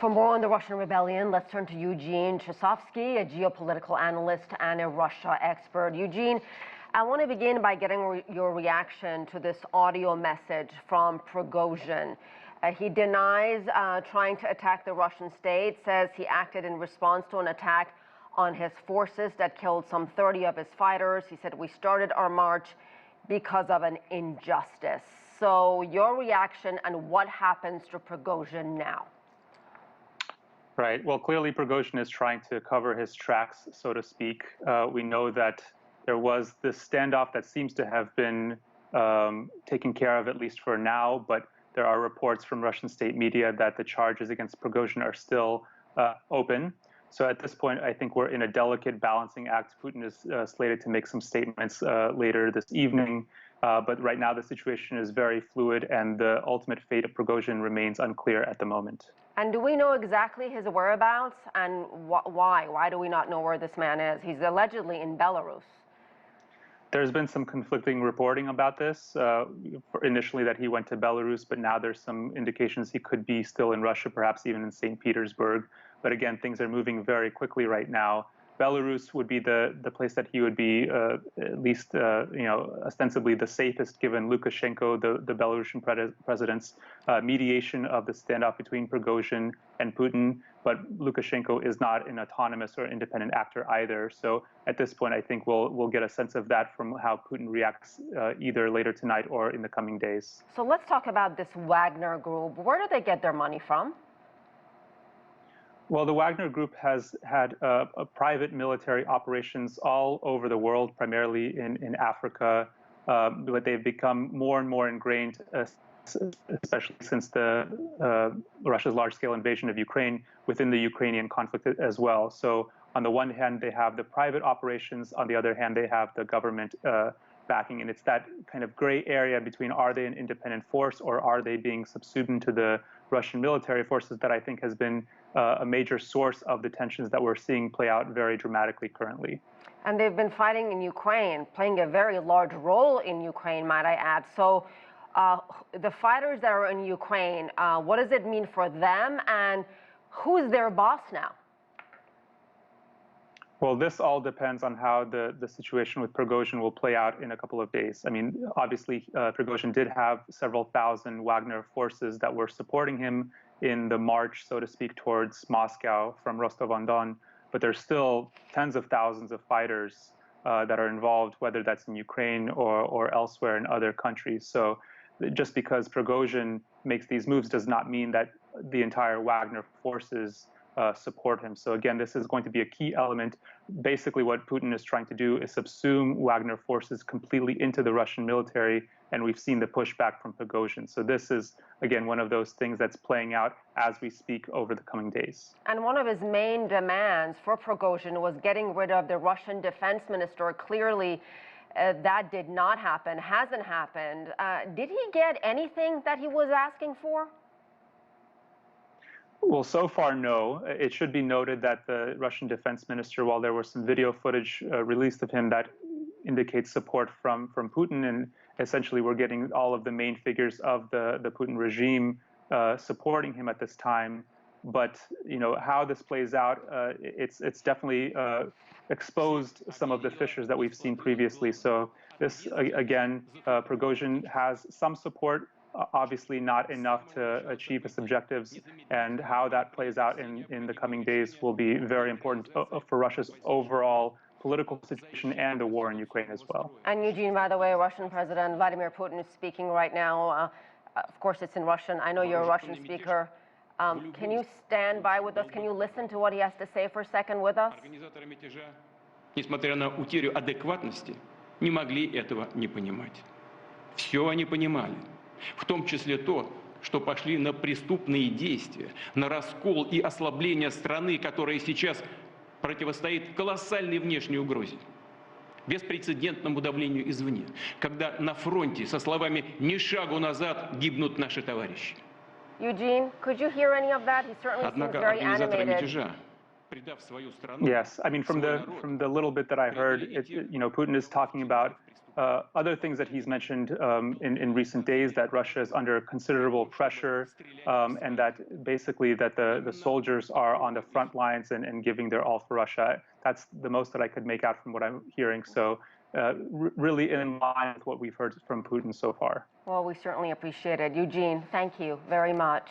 For more on the Russian rebellion, let's turn to Eugene Chausovsky, a geopolitical analyst and a Russia expert. Eugene, I want to begin by getting your reaction to this audio message from Prigozhin. He denies trying to attack the Russian state, says he acted in response to an attack on his forces that killed some 30 of his fighters. He said, "We started our march because of an injustice." So your reaction and what happens to Prigozhin now? Right. Well, clearly Prigozhin is trying to cover his tracks, so to speak. We know that there was this standoff that seems to have been taken care of, at least for now, but there are reports from Russian state media that the charges against Prigozhin are still open. So at this point, I think we're in a delicate balancing act. Putin is slated to make some statements later this evening. But right now, the situation is very fluid, and the ultimate fate of Prigozhin remains unclear at the moment. And do we know exactly his whereabouts and why? Why do we not know where this man is? He's allegedly in Belarus. There's been some conflicting reporting about this. Initially that he went to Belarus, but now there's some indications he could be still in Russia, perhaps even in St. Petersburg. But again, things are moving very quickly right now. Belarus would be the place that he would be at least, ostensibly the safest, given Lukashenko, the Belarusian president's mediation of the standoff between Prigozhin and Putin. But Lukashenko is not an autonomous or independent actor either. So at this point, I think we'll get a sense of that from how Putin reacts either later tonight or in the coming days. So let's talk about this Wagner Group. Where do they get their money from? Well, the Wagner Group has had private military operations all over the world, primarily in Africa, but they've become more and more ingrained, especially since Russia's large-scale invasion of Ukraine, within the Ukrainian conflict as well. So on the one hand, they have the private operations. On the other hand, they have the government backing. And it's that kind of gray area between, are they an independent force or are they being subsumed to the Russian military forces, that I think has been a major source of the tensions that we're seeing play out very dramatically currently. And they've been fighting in Ukraine, playing a very large role in Ukraine, might I add. So the fighters that are in Ukraine, what does it mean for them, and who's their boss now? Well, this all depends on how the situation with Prigozhin will play out in a couple of days. I mean, obviously, Prigozhin did have several thousand Wagner forces that were supporting him in the march, so to speak, towards Moscow from Rostov-on-Don. But there's still tens of thousands of fighters that are involved, whether that's in Ukraine or elsewhere in other countries. So just because Prigozhin makes these moves does not mean that the entire Wagner forces support him. So again, this is going to be a key element. Basically, what Putin is trying to do is subsume Wagner forces completely into the Russian military, and we've seen the pushback from Prigozhin. So this is, again, one of those things that's playing out as we speak over the coming days. And one of his main demands for Prigozhin was getting rid of the Russian defense minister. Clearly, that did not happen, hasn't happened. Did he get anything that he was asking for? Well, so far, no. It should be noted that the Russian defense minister, while there was some video footage released of him that indicates support from Putin, and essentially we're getting all of the main figures of the Putin regime supporting him at this time. But how this plays out, it's definitely exposed some of the fissures that we've seen previously. So this, again, Prigozhin has some support. Obviously not enough to achieve its objectives, and how that plays out in the coming days will be very important for Russia's overall political situation and the war in Ukraine as well. And Eugene, by the way, Russian President Vladimir Putin is speaking right now. Of course, it's in Russian. I know you're a Russian speaker. Can you stand by with us? Can you listen to what he has to say for a second with us? Несмотря на утерю адекватности, не могли этого не понимать. Все они понимали. В том числе то, что пошли на преступные действия, на раскол и ослабление страны, которая сейчас противостоит колоссальной внешней угрозе, беспрецедентному давлению извне, когда на фронте со словами «ни шагу назад» гибнут наши товарищи. Eugene, could you hear any of that? He certainly seems very animated. Yes, I mean, from the little bit that I heard, Putin is talking about Other things that he's mentioned in recent days, that Russia is under considerable pressure, and that basically that the soldiers are on the front lines and giving their all for Russia. That's the most that I could make out from what I'm hearing. So really in line with what we've heard from Putin so far. Well, we certainly appreciate it. Eugene, thank you very much.